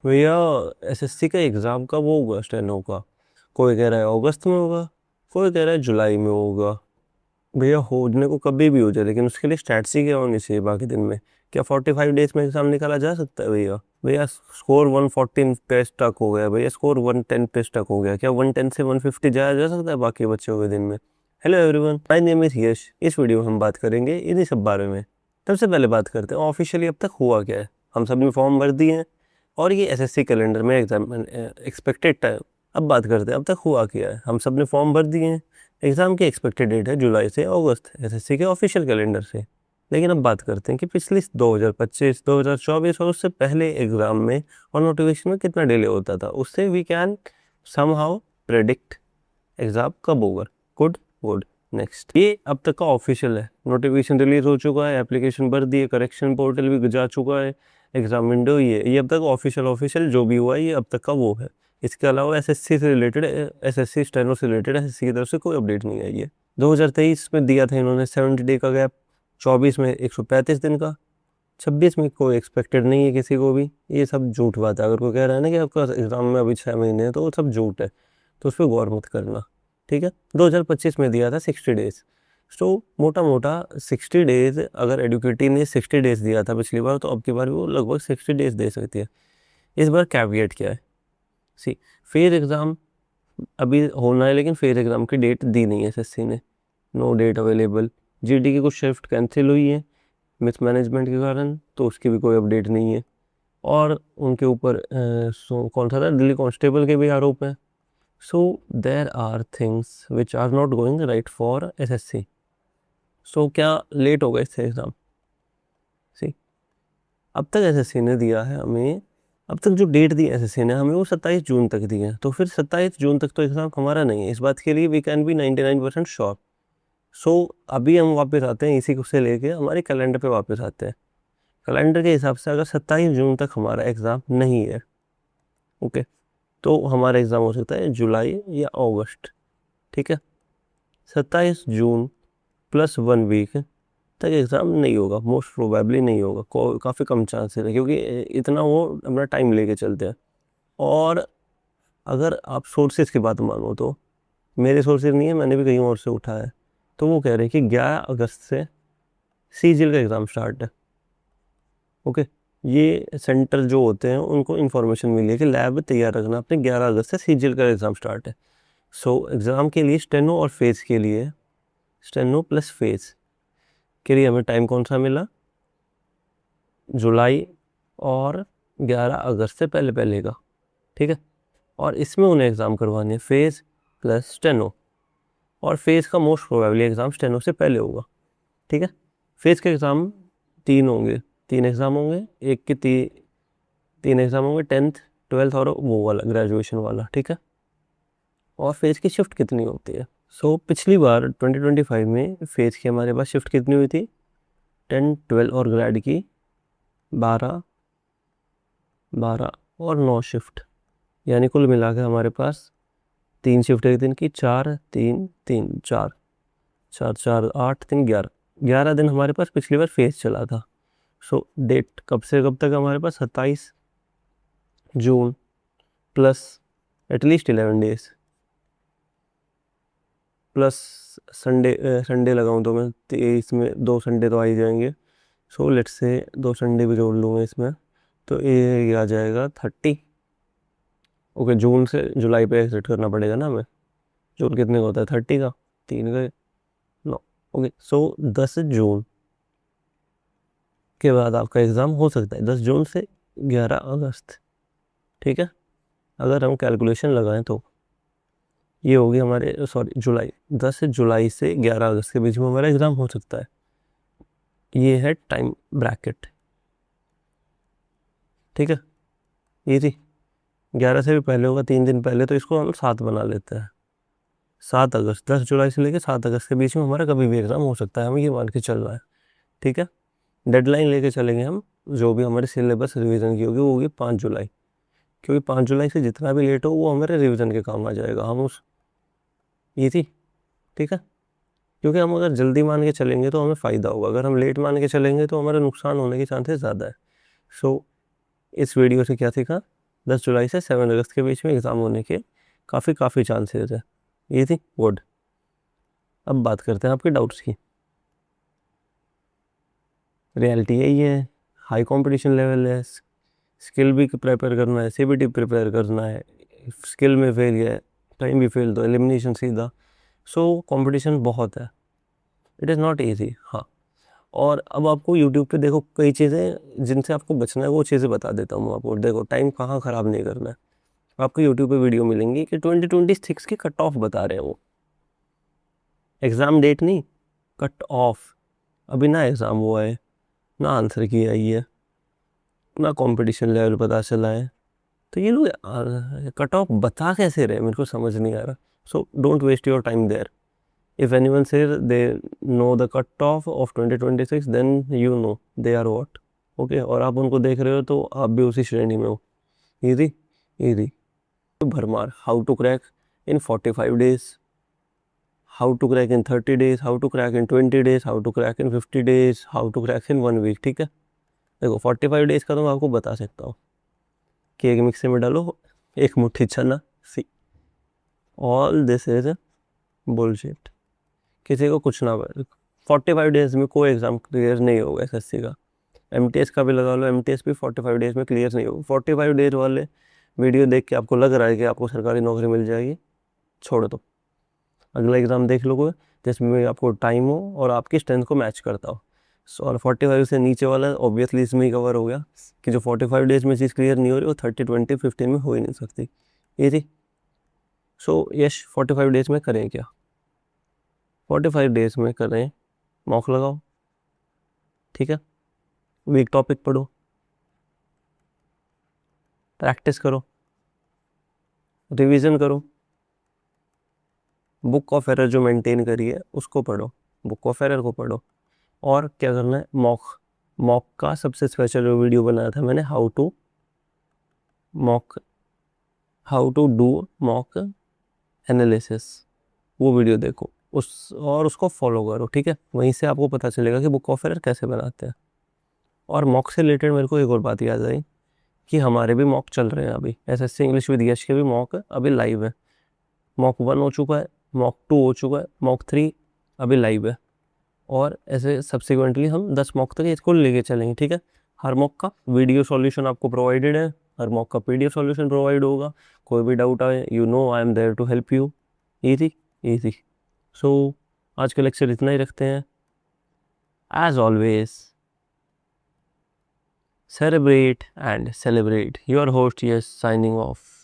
भैया एसएससी का एग्ज़ाम कब होगा स्टेनो का? कोई कह रहा है अगस्त में होगा, कोई कह रहा है जुलाई में होगा। भैया होने को कभी भी हो जाए, लेकिन उसके लिए स्ट्रैटेजी क्या होनी चाहिए बाकी दिन में? क्या 45 डेज में एग्ज़ाम निकाला जा सकता है भैया? भैया स्कोर 114 पे स्टक हो गया, भैया स्कोर 110 पे स्टक हो गया, क्या 110 से 150 जाया जा सकता है बाकी बच्चों के दिन में? Hello everyone, my name is Yash. इस वीडियो में हम बात करेंगे इन्हीं सब बारे में। सबसे पहले बात करते हैं ऑफिशियली अब तक हुआ क्या है। हम सब ने फॉर्म भर दिए हैं और ये एसएससी कैलेंडर में एग्जाम एक्सपेक्टेड टाइम। अब बात करते हैं अब तक हुआ क्या है। हम सब ने फॉर्म भर दिए हैं, एग्ज़ाम की एक्सपेक्टेड डेट है जुलाई से अगस्त एसएससी के ऑफिशियल कैलेंडर से। लेकिन अब बात करते हैं कि पिछली 2025 2024 और उससे पहले एग्ज़ाम में और नोटिफिकेशन में कितना डिले होता था, उससे we can somehow predict exam कब होगा। Good good. नेक्स्ट, ये अब तक का ऑफिशियल है, नोटिफिकेशन रिलीज हो चुका है, एप्लीकेशन भर दी है, करेक्शन पोर्टल भी जा चुका है, एग्ज़ाम विंडो ये अब तक ऑफिशियल जो भी हुआ है ये अब तक का वो है। इसके अलावा एसएससी से रिलेटेड, एसएससी स्टेनो से रिलेटेड एसएससी की तरफ से कोई अपडेट नहीं आई है। 2023 में दिया था इन्होंने 70 डे का गैप, 24 में 135 दिन का, 26 में कोई एक्सपेक्टेड नहीं है किसी को भी। ये सब झूठ बात है। अगर कोई कह रहा है ना कि आपका एग्ज़ाम में अभी 6 महीने हैं, तो वो सब झूठ है, तो उस पर गौर मत करना, ठीक है। 2025 में दिया था 60 डेज, तो मोटा मोटा 60 डेज, अगर एडुकेटी ने 60 डेज दिया था पिछली बार, तो अब की बार वो लगभग 60 डेज दे सकती है। इस बार कैविएट क्या है? सी, फेज एग्ज़ाम अभी होना है, लेकिन फेज एग्ज़ाम की डेट दी नहीं है एसएससी ने। No date available. जीडी की कुछ शिफ्ट कैंसिल हुई है मिसमैनेजमेंट के कारण, तो उसकी भी कोई अपडेट नहीं है। और उनके ऊपर कौन सा था, दिल्ली कांस्टेबल के भी आरोप हैं। So there are things which are not going right for SSC. So क्या लेट हो गए इससे एग्ज़ाम? सी, अब तक एसएससी ने दिया है हमें, अब तक जो डेट दी एसएससी ने हमें वो 27 जून तक दी है। तो फिर 27 जून तक तो एग्ज़ाम हमारा नहीं है, इस बात के लिए वी कैन बी 99% श्योर। सो अभी हम वापस आते हैं इसी को से लेके हमारे कैलेंडर पे वापस आते हैं। कैलेंडर के हिसाब से अगर 27 जून तक हमारा एग्ज़ाम नहीं है, ओके, तो हमारा एग्ज़ाम हो सकता है जुलाई या अगस्त, ठीक है। 27 जून प्लस 1 वीक तक एग्ज़ाम नहीं होगा, मोस्ट प्रोबेबली नहीं होगा, काफ़ी कम चांसेस है, क्योंकि इतना वो अपना टाइम लेके चलते हैं। और अगर आप सोर्सेज की बात मानो तो मेरे सोर्सेज नहीं है, मैंने भी कहीं और से उठाया है, तो वो कह रहे हैं कि 11 अगस्त से सीजीएल का एग्ज़ाम स्टार्ट है, ओके। ये सेंटर जो होते हैं उनको इन्फॉर्मेशन मिली है कि लैब तैयार रखना अपने, 11 अगस्त से सीजीएल का एग्ज़ाम स्टार्ट है। सो एग्ज़ाम के लिए स्टेनो और फेज़ के लिए, स्टेनो प्लस फेज़ के लिए हमें टाइम कौन सा मिला? जुलाई और 11 अगस्त से पहले पहले का, ठीक है। और इसमें उन्हें एग्ज़ाम करवाने हैं फेज़ प्लस स्टेनो, और फेज़ का मोस्ट प्रोबेबली एग्ज़ाम स्टेनो से पहले होगा, ठीक है। फेज़ के एग्ज़ाम 3 होंगे, 3 एग्ज़ाम होंगे, एक के 3 एग्ज़ाम होंगे, 10th 12th और वो वाला ग्रेजुएशन वाला, ठीक है। और फेज़ की शिफ्ट कितनी होती है? सो पिछली बार 2025 में फेज़ की हमारे पास शिफ्ट कितनी हुई थी? 10 12 और ग्रेड की 12 12 और 9 शिफ्ट, यानी कुल मिला के हमारे पास 3 शिफ्ट एक दिन की, 4 3 3 4 4 4 8 3 11 11 दिन हमारे पास पिछली बार फेज़ चला था। सो डेट कब से कब तक हमारे पास? 27 June plus at least 11 days, plus Sunday लगाऊं तो मैं 23 में 2 संडे तो आ ही जाएंगे। सो लेट्स से 2 संडे भी जोड़ लूँगा इसमें, तो ये आ जाएगा 30। ओके, जून से जुलाई पे एग्जिट करना पड़ेगा ना हमें। जून कितने का होता है? 30 का, 3 गए 9। ओके, सो 10 जून के बाद आपका एग्ज़ाम हो सकता है, 10 जून से 11 अगस्त, ठीक है। अगर हम कैलकुलेशन लगाएं तो ये होगी हमारे, सॉरी जुलाई, 10 जुलाई से 11 अगस्त के बीच में हमारा एग्ज़ाम हो सकता है। ये है टाइम ब्रैकेट, ठीक है। ये थी 11 से भी पहले होगा 3 दिन पहले, तो इसको हम 7 बना लेते हैं। 7 अगस्त, 10 जुलाई से लेकर 7 अगस्त के बीच में हमारा कभी भी एग्ज़ाम हो सकता है, हमें ये मान के चल रहा है, ठीक है। डेडलाइन लेके चलेंगे हम, जो भी हमारे सिलेबस रिवीजन की होगी वो होगी 5 जुलाई, क्योंकि 5 जुलाई से जितना भी लेट हो वो हमारे रिवीजन के काम आ जाएगा। हम उस, ये थी, ठीक है। क्योंकि हम अगर जल्दी मान के चलेंगे तो हमें फ़ायदा होगा, अगर हम लेट मान के चलेंगे तो हमारा नुकसान होने के चांसेस ज़्यादा है। सो इस वीडियो से क्या सीखा? 10 जुलाई से 7 अगस्त के बीच में एग्ज़ाम होने के काफ़ी चांसेस है। ये थी गुड। अब बात करते हैं आपके डाउट्स की। रियलिटी यही है, हाई कंपटीशन लेवल है, स्किल भी प्रिपेयर करना है, सीबीटी प्रिपेयर करना है, स्किल में फेल गया, टाइम भी फेल तो एलिमिनेशन सीधा। सो कंपटीशन बहुत है, इट इज़ नॉट ईजी। हाँ, और अब आपको यूट्यूब पे देखो कई चीज़ें जिनसे आपको बचना है, वो चीज़ें बता देता हूँ आपको। देखो टाइम कहाँ ख़राब नहीं करना है। आपको यूट्यूब पे वीडियो मिलेंगी कि 2026 की कट ऑफ बता रहे हैं वो, एग्ज़ाम डेट नहीं, कट ऑफ। अभी ना एग्ज़ाम हुआ है, ना आंसर की आई है, ना कंपटीशन लेवल पता चला है, तो ये लोग कट ऑफ बता कैसे रहे, मेरे को समझ नहीं आ रहा। So don't waste your time there. If anyone says they know the cut off 2026, then you know they are what. Okay, और आप उनको देख रहे हो तो आप भी उसी श्रेणी में हो। इजी इजी भरमार, how to crack in 45 days, how to crack in 30 days, how to crack in 20 days, how to crack in 50 days, how to crack in 1 week। ठीक है, देखो 45 days का तो मैं आपको बता सकता हूँ कि एक मिक्सी में डालो एक मुट्ठी चना, see all this is bullshit. किसी को कुछ ना 45 days में कोई एग्ज़ाम क्लियर नहीं होगा एसएससी का। एमटीएस का भी लगा लो, एमटीएस भी 45 days में क्लियर नहीं होगा। 45 days वाले वीडियो देख के आपको लग रहा है कि आपको सरकारी नौकरी मिल जाएगी, छोड़ दो। अगला एग्ज़ाम देख लोगे जिसमें आपको टाइम हो और आपकी स्ट्रेंथ को मैच करता हो। और 45 से नीचे वाला ऑब्वियसली इसमें ही कवर हो गया कि जो 45 days में चीज़ क्लियर नहीं हो रही वो 30, 20, 15 में हो ही नहीं सकती। ये थी। सो यश 45 days में करें क्या? 45 days में करें, मॉक लगाओ। ठीक है, वीक टॉपिक पढ़ो, प्रैक्टिस करो, रिवीजन करो, बुक ऑफ एरर जो मेंटेन करी है उसको पढ़ो, बुक ऑफ एरर को पढ़ो। और क्या करना है, मॉक का सबसे स्पेशल वीडियो बनाया था मैंने, how to do mock analysis, वो वीडियो देखो और उसको फॉलो करो। ठीक है, वहीं से आपको पता चलेगा कि बुक ऑफ एरर कैसे बनाते हैं। और मॉक से रिलेटेड मेरे को एक और बात याद आई कि हमारे भी मॉक चल रहे हैं अभी, एसएससी इंग्लिश विद यश के भी मॉक अभी लाइव है। मॉक 1 हो चुका है, मॉक 2 हो चुका है, मॉक 3 अभी लाइव है। और ऐसे सब्सिक्वेंटली हम 10 मॉक तक इसको लेके चलेंगे। ठीक है, हर मॉक का वीडियो सॉल्यूशन आपको प्रोवाइडेड है, हर मॉक का पीडीएफ सॉल्यूशन प्रोवाइड होगा। कोई भी डाउट आए, you know I am there to help you. Easy easy. So आज का लेक्चर इतना ही रखते हैं। As always, celebrate and celebrate. Your host Yash signing of.